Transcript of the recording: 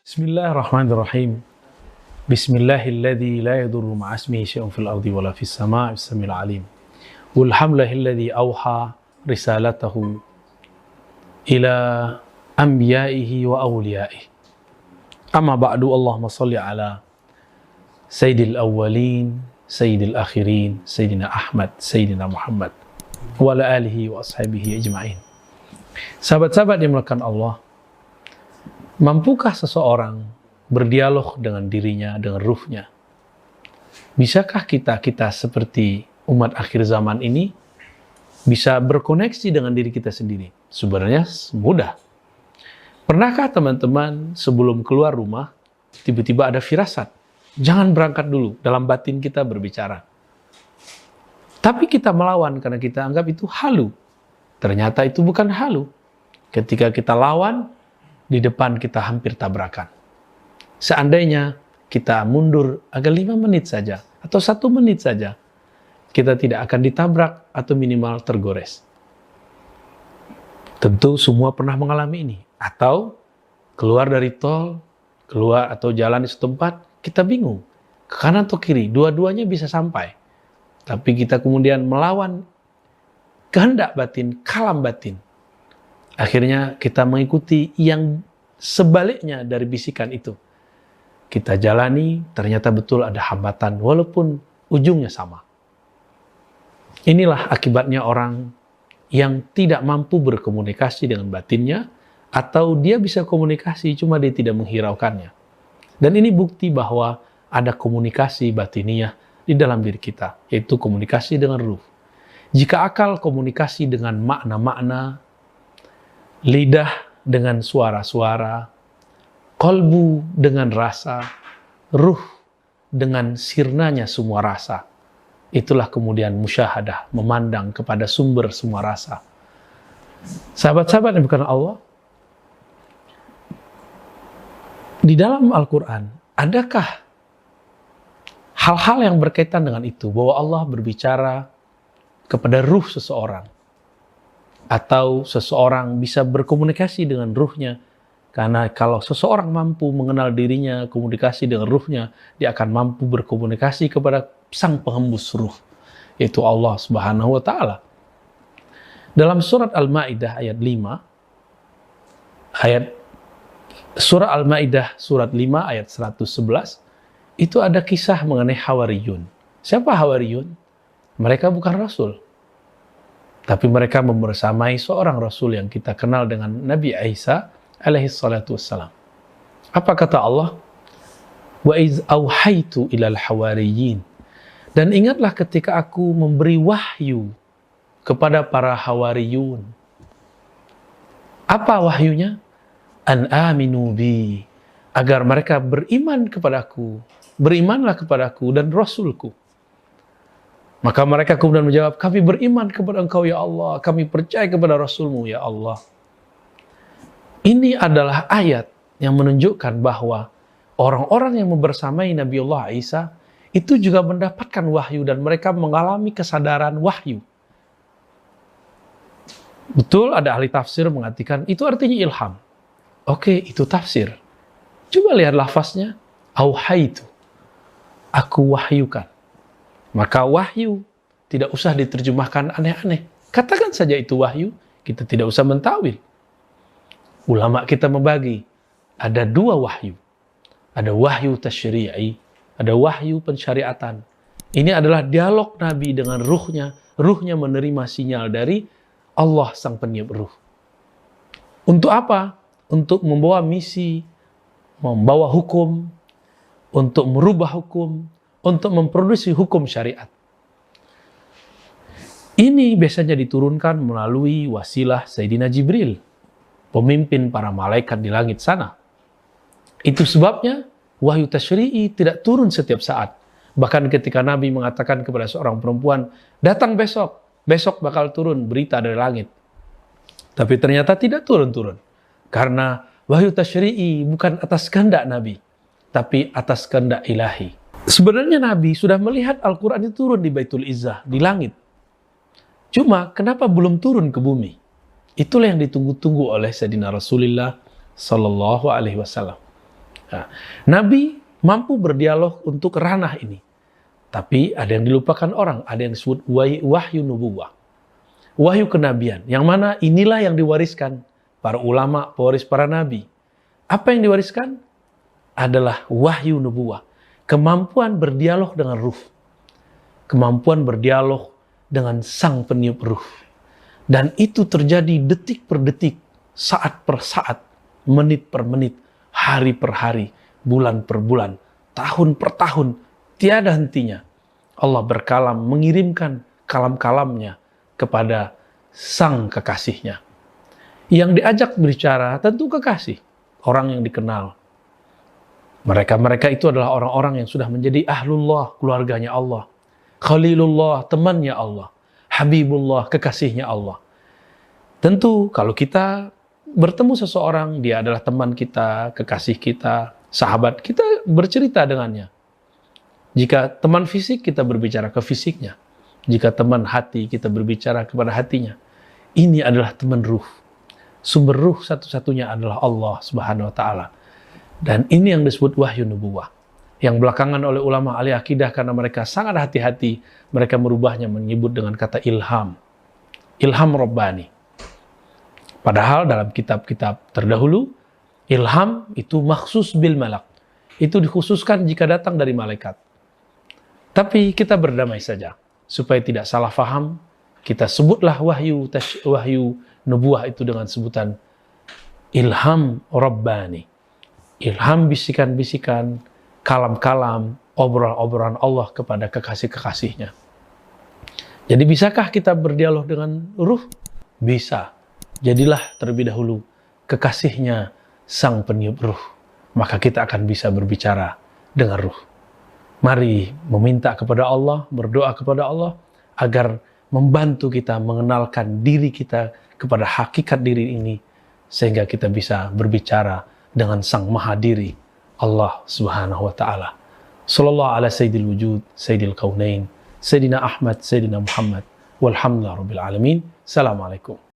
Bismillahirrahmanirrahim. Bismillahilladzi la yadurru ma'asmihi syai'un fil ardi wala fis sama'i bis-sami'il 'alim. Walhamdulillahilladzi awha risalatahu ila anbiya'ihi wa awliya'ihi. Amma ba'du, Allahumma shalli ala sayyidil awwalin, sayyidil akhirin, sayyidina Ahmad, sayyidina Muhammad wa ala alihi wa ashabihi ajma'in. Sahabat-sahabat yang dimuliakan Allah, mampukah seseorang berdialog dengan dirinya, dengan ruhnya? Bisakah kita seperti umat akhir zaman ini bisa berkoneksi dengan diri kita sendiri? Sebenarnya mudah. Pernahkah teman-teman sebelum keluar rumah, tiba-tiba ada firasat? Jangan berangkat dulu, dalam batin kita berbicara. Tapi kita melawan karena kita anggap itu halu. Ternyata itu bukan halu. Ketika kita lawan, di depan kita hampir tabrakan. Seandainya kita mundur agak 5 menit saja, atau 1 menit saja, kita tidak akan ditabrak atau minimal tergores. Tentu semua pernah mengalami ini. Atau keluar dari tol, keluar atau jalan di setempat, kita bingung. Ke kanan atau kiri, dua-duanya bisa sampai. Tapi kita kemudian melawan kehendak batin, kalam batin. Akhirnya kita mengikuti yang sebaliknya dari bisikan itu. Kita jalani, ternyata betul ada hambatan, walaupun ujungnya sama. Inilah akibatnya orang yang tidak mampu berkomunikasi dengan batinnya, atau dia bisa komunikasi, cuma dia tidak menghiraukannya. Dan ini bukti bahwa ada komunikasi batiniyah di dalam diri kita, yaitu komunikasi dengan ruh. Jika akal komunikasi dengan makna-makna, lidah dengan suara-suara, kolbu dengan rasa, ruh dengan sirnanya semua rasa. Itulah kemudian musyahadah, memandang kepada sumber semua rasa. Sahabat-sahabat yang bukan Allah, di dalam Al-Quran, adakah hal-hal yang berkaitan dengan itu? Bahwa Allah berbicara kepada ruh seseorang, atau seseorang bisa berkomunikasi dengan ruhnya. Karena kalau seseorang mampu mengenal dirinya, komunikasi dengan ruhnya, dia akan mampu berkomunikasi kepada sang penghembus ruh, yaitu Allah Subhanahu wa Ta'ala. Dalam surat Al-Maidah ayat 5, surah Al-Maidah surat 5 ayat 111, itu ada kisah mengenai Hawariyun. Siapa Hawariyun? Mereka bukan Rasul, tapi mereka membersamai seorang Rasul yang kita kenal dengan Nabi Isa alaihi salatu wassalam. Apa kata Allah? Wa iz auhaitu ilal hawariyin. Dan ingatlah ketika aku memberi wahyu kepada para hawariyun. Apa wahyunya? An aminu bi. Agar mereka beriman kepadaku. Berimanlah kepadaku dan Rasulku. Maka mereka kemudian menjawab, kami beriman kepada Engkau ya Allah, kami percaya kepada Rasul-Mu ya Allah. Ini adalah ayat yang menunjukkan bahwa orang-orang yang membersamai Nabiullah Isa itu juga mendapatkan wahyu dan mereka mengalami kesadaran wahyu. Betul, ada ahli tafsir mengatakan itu artinya ilham. Oke, itu tafsir. Coba lihat lafaznya, auhaitu, aku wahyukan. Maka wahyu tidak usah diterjemahkan aneh-aneh. Katakan saja itu wahyu, kita tidak usah mentawil. Ulama kita membagi, ada 2 wahyu. Ada wahyu tasyri'i, ada wahyu pensyariatan. Ini adalah dialog Nabi dengan ruhnya. Ruhnya menerima sinyal dari Allah sang peniup ruh. Untuk apa? Untuk membawa misi, membawa hukum, untuk merubah hukum, untuk memproduksi hukum syariat. Ini biasanya diturunkan melalui wasilah Sayyidina Jibril, pemimpin para malaikat di langit sana. Itu sebabnya wahyu tasyri'i tidak turun setiap saat. Bahkan ketika Nabi mengatakan kepada seorang perempuan, datang besok bakal turun berita dari langit. Tapi ternyata tidak turun-turun. Karena wahyu tasyri'i bukan atas kehendak Nabi, tapi atas kehendak ilahi. Sebenarnya Nabi sudah melihat Al-Quran itu turun di Baitul Izzah, di langit. Cuma kenapa belum turun ke bumi? Itulah yang ditunggu-tunggu oleh Sayyidina Rasulullah Sallallahu Alaihi Wasallam. Nah, Nabi mampu berdialog untuk ranah ini. Tapi ada yang dilupakan orang, ada yang disebut wahyu nubuwah. Wahyu kenabian, yang mana inilah yang diwariskan para ulama, pewaris para nabi. Apa yang diwariskan? Adalah wahyu nubuwah. Kemampuan berdialog dengan ruh. Kemampuan berdialog dengan sang peniup ruh. Dan itu terjadi detik per detik, saat per saat, menit per menit, hari per hari, bulan per bulan, tahun per tahun, tiada hentinya. Allah berkalam mengirimkan kalam-kalamnya kepada sang kekasihnya. Yang diajak berbicara tentu kekasih, orang yang dikenal. Mereka itu adalah orang-orang yang sudah menjadi ahlullah, keluarganya Allah. Khalilullah, temannya Allah. Habibullah, kekasihnya Allah. Tentu kalau kita bertemu seseorang, dia adalah teman kita, kekasih kita, sahabat, kita bercerita dengannya. Jika teman fisik, kita berbicara ke fisiknya. Jika teman hati, kita berbicara kepada hatinya. Ini adalah teman ruh. Sumber ruh satu-satunya adalah Allah Subhanahu wa Ta'ala. Dan ini yang disebut wahyu nubuwah. Yang belakangan oleh ulama ahli akidah karena mereka sangat hati-hati, mereka merubahnya menyebut dengan kata ilham. Ilham Rabbani. Padahal dalam kitab-kitab terdahulu, ilham itu maksus bil malak. Itu dikhususkan jika datang dari malaikat. Tapi kita berdamai saja. Supaya tidak salah faham, kita sebutlah wahyu nubuwah itu dengan sebutan ilham Rabbani. Ilham bisikan-bisikan, kalam-kalam, obrolan-obrolan Allah kepada kekasih-kekasihnya. Jadi bisakah kita berdialog dengan ruh? Bisa. Jadilah terlebih dahulu kekasihnya sang peniup ruh. Maka kita akan bisa berbicara dengan ruh. Mari meminta kepada Allah, berdoa kepada Allah, agar membantu kita mengenalkan diri kita kepada hakikat diri ini, sehingga kita bisa berbicara dengan sang maha diri, Allah Subhanahu wa Ta'ala. Sallallahu ala sayyidil wujud, sayyidil kaunain, sayyidina Ahmad, sayyidina Muhammad, walhamdulillah rabbil alamin. Assalamualaikum.